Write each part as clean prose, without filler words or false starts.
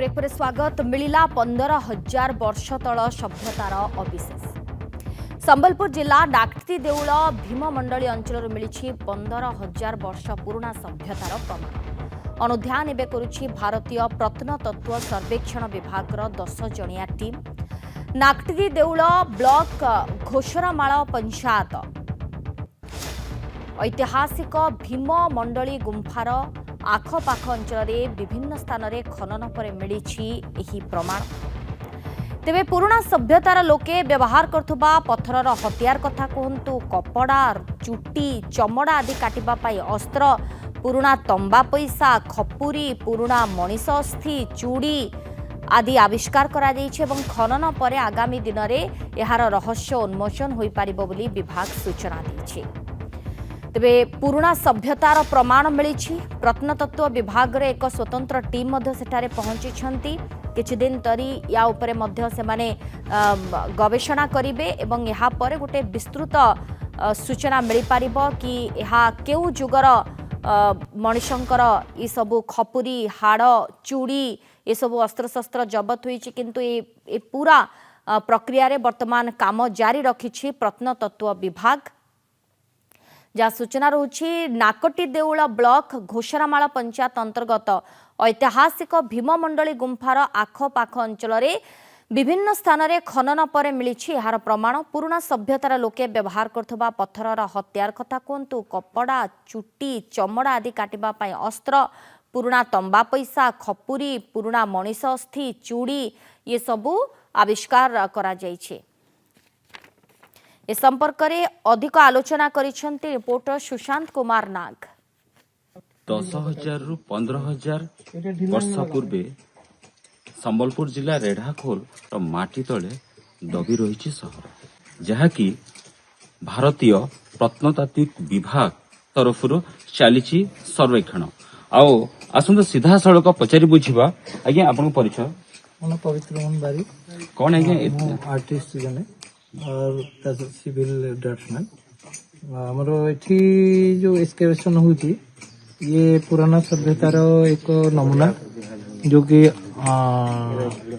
Break पर स्वागत मिला 15,000 वर्ष तल सभ्यतार अविशेष। संबलपुर जिला डाक्टी देउल भीममंडली अंचल मिली 15,000 वर्ष पुराना सभ्यतार प्रमाण। अनुध्यान एवं करुछि भारतीय प्रत्नतत्व सर्वेक्षण विभाग 10 जणिया टीम। नाकटी देउल ब्लॉक घोषरामाल पंचायत ऐतिहासिक भीममंडली गुंफार आखपाख अंचल विभिन्न स्थान में खनन पर मिली प्रमाण। तेबे पुराना सभ्यतार लोके व्यवहार करथुबा पत्थरर हथियार कथा कहतु, कपड़ा, चुटी, चमड़ा आदि काटिबा पाई अस्त्र, पुराना तंबा पैसा, खपुरी, पुराना मनीष अस्थि, चूड़ी आदि आविष्कार करा जाइछे एवं खनन पर आगामी दिन में यार रहस्य उन्मोचन होई पारिबो बोली विभाग सूचना दैछे। तेबे पुराना सभ्यतार प्रमाण मिली। प्रत्नतत्व विभाग रे एक स्वतंत्र टीम सेठारे पहुंची। किछि दिन तरी या उपरे मध्य से माने गवेषणा करिवे एवं यहाँ पर गोटे विस्तृत सूचना मिल पारिबो कि यह केउ जुगर मनुष्यंकर ये सबु खपुरी, हाड़, चूड़ी ये सबु अस्त्रशस्त्र जबत होइछि, किंतु ये पूरा प्रक्रिया रे वर्तमान काम जारी रखिछि प्रत्नतत्व विभाग। जहाँ सूचना रही नाकटी देउल ब्लॉक घोषरामाल पंचायत अंतर्गत ऐतिहासिक भीममंडली गुंफार आखपाख अंचल विभिन्न स्थान में खनन पर मिली यार प्रमाण। पुराना सभ्यतार लोके व्यवहार करथुबा पत्थरर हथियार कथा कहतु, कपड़ा, चुटी, चमड़ा आदि काटिबा पाई अस्त्र, पुराना तंबा पैसा, खपुरी, पुराना मनीष अस्थि, चूड़ी ये सबू आविष्कार करा जाइछे। ए संपर्क में अधिक आलोचना करिसेंती रिपोर्टर सुशांत कुमार नाग। 10,000 रु 15,000 वर्ष पूर्वे संबलपुर जिला रेढ़ाखोल माटी तले दबी रही सहर, जहाँकि भारतीय प्रत्नतात्विक विभाग तरफ चली सर्वेक्षण। आओ आसंत सीधा सड़क पचारि बुझा। आज्ञा आपन परिचय? पवित्र मोहन बारी। कौन आज्ञा? आर्टिस्ट जने और सिविल ड्राफ्ट्समैन। आमर एठी जो एक्सकेवेशन होची ये पुराना सभ्यतार एक नमूना, जो कि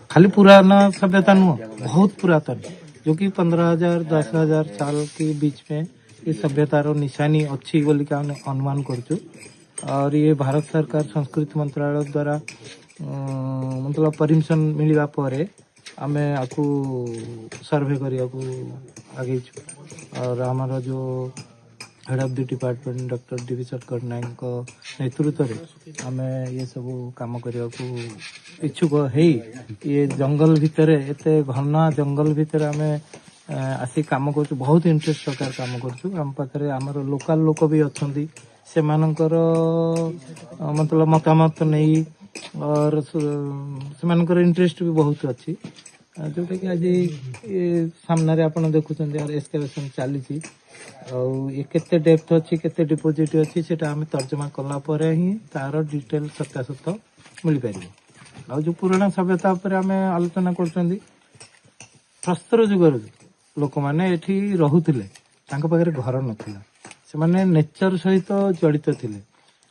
खाली पुराना सभ्यता नुह, बहुत पुरातन, जो कि 15,000 10,000 साल के बीच में ये सभ्यतार निशानी अच्छी बोली का अनुमान करचु। और ये भारत सरकार संस्कृति मंत्रालय द्वारा मतलब परमिशन मिलवा परे आमे आपको सर्वे करिया को आगे। और हमारा जो head of the department doctor D Shankar Nayak को नेतृत्व में आमे ये सब काम करिया को इच्छुक है। ये जंगल भितर एते घना जंगल भितर आमे आसी काम करछु, बहुत इंटरेस्ट सरकार काम करछु। हम पाखरे हमर लोकल लोक भी अछंती, से मानकर मतलब मतामत नहीं और से इंटरेस्ट भी बहुत अच्छी, जोटा कि आज ये सामने आपन देखुछन यार एक्सकेवेशन चली ये केते डेप्थ अच्छी केते डिपोजिट अच्छी सेटा हमें तर्जमा कला पर ही तार डिटेल सत्यासत मिल पार। जो पुराना सभ्यता पर आम आलोचना कर प्रस्तर जुगर लोक मैंने एठी रहुथिले, तांका पाखरे घर नथिला, से माने नेचर सहित जड़ित थिले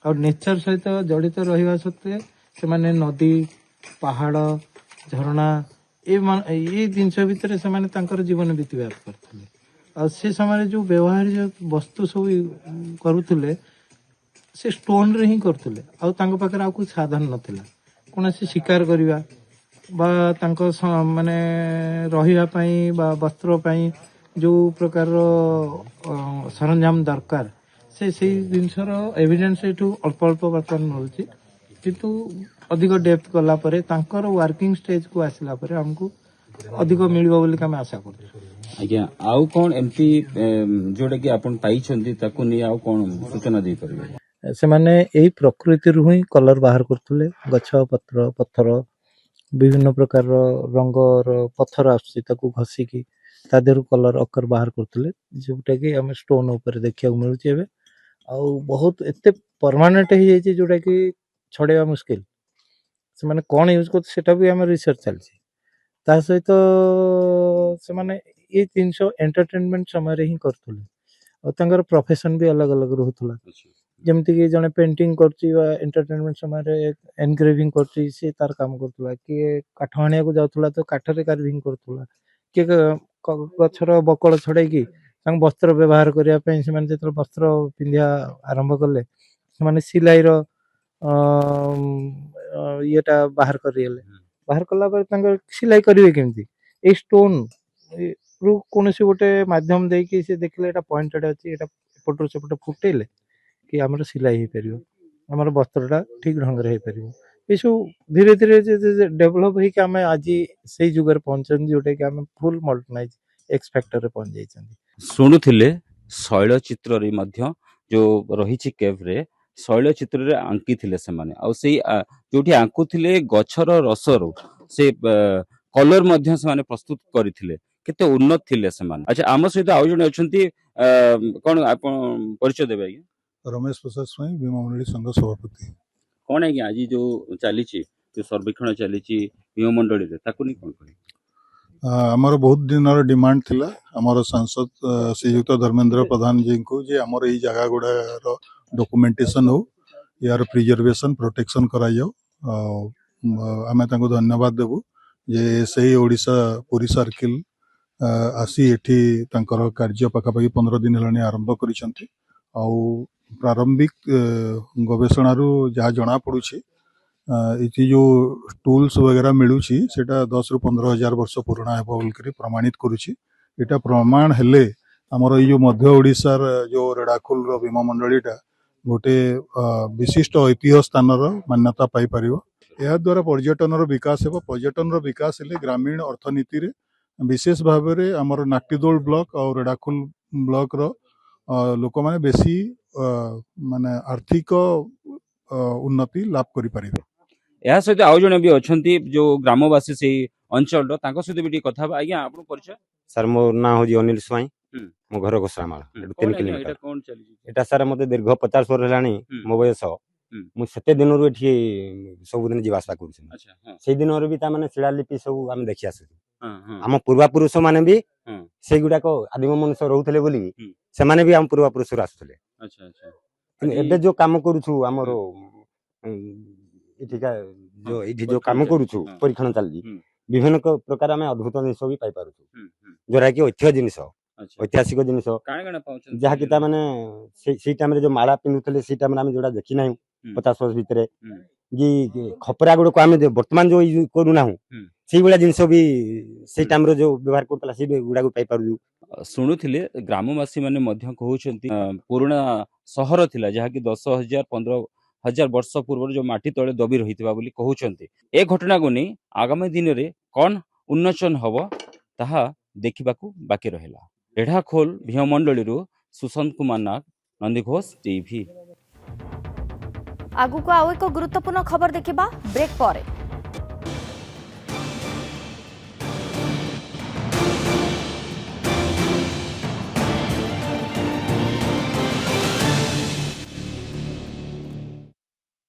और नेचर सहित जड़ित रहिबा सत्वे से माने नदी, पहाड़, झरणा ये जिनस भितर से माने तांकर जीवन बीतव्याप करथिले। और से समय जो व्यवहार जो वस्तु सब करुथिले से स्टोन रे ही करथिले, आ तांका पाखरे आ कोई साधन नथिला। कोनोसी शिकार करिवा बा तांको माने रहिबा पई बा वस्त्र पई जो प्रकार सरंजाम दरकार से जिनसर एविडेंस एठू अल्प अल्प बर्तमान मिलुची, किंतु अधिक डेप्थ गला परे तांकर वर्किंग स्टेज को आसिला परे हमको अधिक मिलिबो बोली का आशा करछु। आज्ञा आउ कोन एमपी जोडे कि आपन पाई छंती ताकू नि आउ कोन सूचना दे परबे? से माने एही प्रकृति रु ही कलर बाहर करथुले, गछ पत्र पत्थर विभिन्न प्रकार रंग पत्थर आसी ताकू घसी की ता देरु कलर अकर बाहर करथुले, जोटा कि हम स्टोन ऊपर देखिया मिलुची एबे। आ बहुत एते परमानेंट ही जाई जोटा कि छड़ेवा मुश्किल। से माने कोन यूज करत सेटा भी हम रिसर्च चलची। ता सहित से माने ये 300 एंटरटेनमेंट समय रे ही करथुले और तांगर प्रोफेशन भी अलग अलग रहथुला। ଯେମିତିକି ଜଣେ ପେଣ୍ଟିଂ କରୁଛି ବା ଏଣ୍ଟରଟେନମେଣ୍ଟ ସମୟରେ ଏନଗ୍ରେଭିଂ କରୁଛି ସେ ତାର କାମ କରୁଥିଲା, କିଏ କାଠ ଆଣିବାକୁ ଯାଉଥିଲା ତ କାଠରେ କାର୍ଭିଂ କରୁଥିଲା, କିଏ ଗଛର ବକଳ ଛଡେଇକି ତାଙ୍କୁ ବସ୍ତ୍ର ବ୍ୟବହାର କରିବା ପାଇଁ ସେମାନେ ଯେତେବେଳେ ବସ୍ତ୍ର ପିନ୍ଧିବା ଆରମ୍ଭ କଲେ ସେମାନେ ସିଲାଇର ଇଏଟା ବାହାର କରିଗଲେ। ବାହାର କଲା ପରେ ତାଙ୍କର ସିଲାଇ କରିବେ କେମିତି? ଏଇ ଷ୍ଟୋନ୍ ରୁ କୌଣସି ଗୋଟେ ମାଧ୍ୟମ ଦେଇକି ସେ ଦେଖିଲେ ଏଇଟା ପଏଣ୍ଟେଡ୍ ଅଛି, ଏଇଟା ଏପଟରୁ ସେପଟ ଫୁଟେଇଲେ କି ଆମର ସିଲାଇ ହେଇପାରିବ, ଆମର ବସ୍ତ୍ରଟା ଠିକ ଢଙ୍ଗରେ ହେଇପାରିବ। ଏସବୁ ଧୀରେ ଧୀରେ ଡେଭଲପ ହେଇକି ଆମେ ଆଜି ସେଇ ଯୁଗରେ ପହଞ୍ଚନ୍ତି ଯୋଉଟା କି ଆମେ ଫୁଲ ମଡର୍ଣ୍ଣାଇଜ ଏକ୍ସ ଫ୍ୟାକ୍ଟରରେ ପହଞ୍ଚି ଯାଇଛନ୍ତି। ଶୁଣୁଥିଲେ ଶୈଳ ଚିତ୍ରରେ ମଧ୍ୟ ଯୋଉ ରହିଛି କେଭ୍ରେ ଶୈଳ ଚିତ୍ରରେ ଆଙ୍କିଥିଲେ ସେମାନେ, ଆଉ ସେଇ ଯୋଉଠି ଆଙ୍କୁଥିଲେ ଗଛର ରସରୁ ସେ କଲର ମଧ୍ୟ ସେମାନେ ପ୍ରସ୍ତୁତ କରିଥିଲେ। କେତେ ଉନ୍ନତ ଥିଲେ ସେମାନେ। ଆଚ୍ଛା, ଆମ ସହିତ ଆଉ ଜଣେ ଅଛନ୍ତି, କଣ ଆପଣ ପରିଚୟ ଦେବେ ଆଜ୍ଞା? ରମେଶ ପ୍ରସାଦ ସ୍ୱାଇଁ, ଭୀମ ମଣ୍ଡଳୀ ସଂଘ ସଭାପତି। କଣ ଆଜ୍ଞା ଆଜି ଯୋଉ ଚାଲିଛି, ଯୋଉ ସର୍ବେକ୍ଷଣ ଚାଲିଛି ଭୀମ ମଣ୍ଡଳୀରେ, ତାକୁ ନେଇ କଣ କହିବେ? ଆମର ବହୁତ ଦିନର ଡିମାଣ୍ଡ ଥିଲା ଆମର ସାଂସଦ ଶ୍ରୀଯୁକ୍ତ ଧର୍ମେନ୍ଦ୍ର ପ୍ରଧାନ ଜୀଙ୍କୁ ଯେ ଆମର ଏଇ ଜାଗା ଗୁଡ଼ାର ଡକୁମେଣ୍ଟେସନ ହଉ, ୟାର ପ୍ରିଜର୍ଭେସନ ପ୍ରୋଟେକ୍ସନ କରାଯାଉ। ଆଉ ଆମେ ତାଙ୍କୁ ଧନ୍ୟବାଦ ଦେବୁ ଯେ ସେଇ ଓଡ଼ିଶା ପୁରୀ ସାର୍କିଲ ଆସି ଏଠି ତାଙ୍କର କାର୍ଯ୍ୟ ପାଖାପାଖି 15 ଦିନ ହେଲାଣି ଆରମ୍ଭ କରିଛନ୍ତି। ଆଉ ପ୍ରାରମ୍ଭିକ ଗବେଷଣାରୁ ଯାହା ଜଣାପଡ଼ୁଛି ଏଠି ଯୋଉ ଟୁଲ୍ସ ବଗେରା ମିଳୁଛି ସେଟା 10 ରୁ 15 ହଜାର ବର୍ଷ ପୁରୁଣା ହେବ ବୋଲିକରି ପ୍ରମାଣିତ କରୁଛି। ଏଟା ପ୍ରମାଣ ହେଲେ ଆମର ଏଇ ଯୋଉ ମଧ୍ୟ ଓଡ଼ିଶାର ଯୋଉ ରେଡ଼ାଖୋଲର ଭୀମ ମଣ୍ଡଳୀଟା ଗୋଟେ ବିଶିଷ୍ଟ ଐତିହ୍ୟ ସ୍ଥାନର ମାନ୍ୟତା ପାଇପାରିବ। ଏହା ଦ୍ୱାରା ପର୍ଯ୍ୟଟନର ବିକାଶ ହେବ। ପର୍ଯ୍ୟଟନର ବିକାଶ ହେଲେ ଗ୍ରାମୀଣ ଅର୍ଥନୀତିରେ ବିଶେଷ ଭାବରେ ଆମର ନାକ୍ଟିଦୋଳ ବ୍ଲକ ଆଉ ରେଡ଼ାଖୋଲ ବ୍ଲକର ଲୋକମାନେ ବେଶୀ ମାନେ ଆର୍ଥିକ ଉନ୍ନତି ଲାଭ କରିପାରିବେ। ଏହା ସହିତ ଆଉ ଜଣେ ବି ଅଛନ୍ତି ଯୋଉ ଗ୍ରାମବାସୀ ସେଇ ଅଞ୍ଚଳର, ତାଙ୍କ ସହିତ ବି ଟିକେ କଥା ହେବା। ଆଜ୍ଞା, ଆପଣଙ୍କ ପରିଚୟ? ସାର୍ ମୋ ନାଁ ହଉଛି ଅନିଲ ସ୍ୱାଇଁ, ହୁଁ। ମୋ ଘର ଘୋଷାମାଳ, ଏଠୁ କଣ 3 ଆଜ୍ଞା କିଲୋମିଟର। ଏଇଟା କଣ ଚାଲିଛି? ଏଟା ସାର୍ ମତେ ଦୀର୍ଘ 50 ବର୍ଷ ହେଲାଣି ମୋ ବୟସ। ମୁଁ ସେତେ ଦିନରୁ ଏଠି ସବୁଦିନ ଯିବା ଆସିବା କରୁଛି। ଆଚ୍ଛା, ହଁ ସେଇ ଦିନରୁ ବି ତାମାନେ ଶିଳାଲିପି ସବୁ ଆମେ ଦେଖି ଆସୁଛୁ। ହଁ ହଁ ଆମ ପୂର୍ବାପୁରୁଷ ମାନେ ବି ହଁ। ସେଇଗୁଡାକ ଆଦିମ ମନୁଷ୍ୟ ରହୁଥିଲେ ବୋଲି ହୁଁ। ସେମାନେ ବି ଆମ ପୂର୍ବାପୁରୁଷରୁ ଆସୁଥିଲେ। ଆଚ୍ଛା ଆଚ୍ଛା। କିନ୍ତୁ ଆଜି ଏବେ ଯୋଉ କାମ କରୁଛୁ ଆମର ଏଠିକା ଏଇଠି ଯୋଉ କାମ କରୁଛୁ, ହଁ। ପରୀକ୍ଷଣ ଚାଲିଛି, ହୁଁ। ବିଭିନ୍ନ ପ୍ରକାର ଆମେ ଅଦ୍ଭୁତ ଜିନିଷ ବି ପାଇପାରୁଛୁ, ହୁଁ ହୁଁ। ଯୋଉଟା କି ଐତିହ୍ୟ ଜିନିଷ, ଆଚ୍ଛା, ଐତିହାସିକ ଜିନିଷ, କାଣା କାଣା ପାଉଛନ୍ତି? ଯାହାକି ତାମାନେ ସେଇ ଟାଇମରେ ଯୋଉ ମାଳା ପିନ୍ଧୁଥିଲେ ସେଇ ଟାଇମରେ ଆମେ ଯୋଉଟା ଦେଖିନାହୁଁ ହୁଁ। 50 ବର୍ଷ ଭିତରେ, ହୁଁ। କି ଖପରା ଗୁଡକୁ ଆମେ ବର୍ତ୍ତମାନ ଯୋଉ ୟୁଜ କରୁନାହୁଁ, ହୁଁ। ସେଇଭଳିଆ ଜିନିଷ ବି ସେଇ ଟାଇମରେ ଯୋଉ ବ୍ୟବହାର କରୁଥିଲା ସେଇ ଗୁଡାକୁ ପାଇପାରୁଛୁ। ଶୁଣୁଥିଲେ ଗ୍ରାମବାସୀ ମାନେ ମଧ୍ୟ କହୁଛନ୍ତି ପୁରୁଣା ସହର ଥିଲା ଯାହାକି 10,000 15,000 ବର୍ଷ ପୂର୍ବରୁ ଯୋଉ ମାଟି ତଳେ ଦବି ରହିଥିବା ବୋଲି କହୁଛନ୍ତି। ଏ ଘଟଣାକୁ ନେଇ ଆଗାମୀ ଦିନରେ କଣ ଉନ୍ମୋଚନ ହବ ତାହା ଦେଖିବାକୁ ବାକି ରହିଲା। ରେଢ଼ାଖୋଲ ଭୀମମଣ୍ଡଳୀରୁ ସୁଶାନ୍ତ କୁମାର ନାଗ, ନନ୍ଦିଘୋଷ ଟିଭି। ଆଗକୁ ଆଉ ଏକ ଗୁରୁତ୍ୱପୂର୍ଣ୍ଣ ଖବର ଦେଖିବା ବ୍ରେକ୍ ପରେ।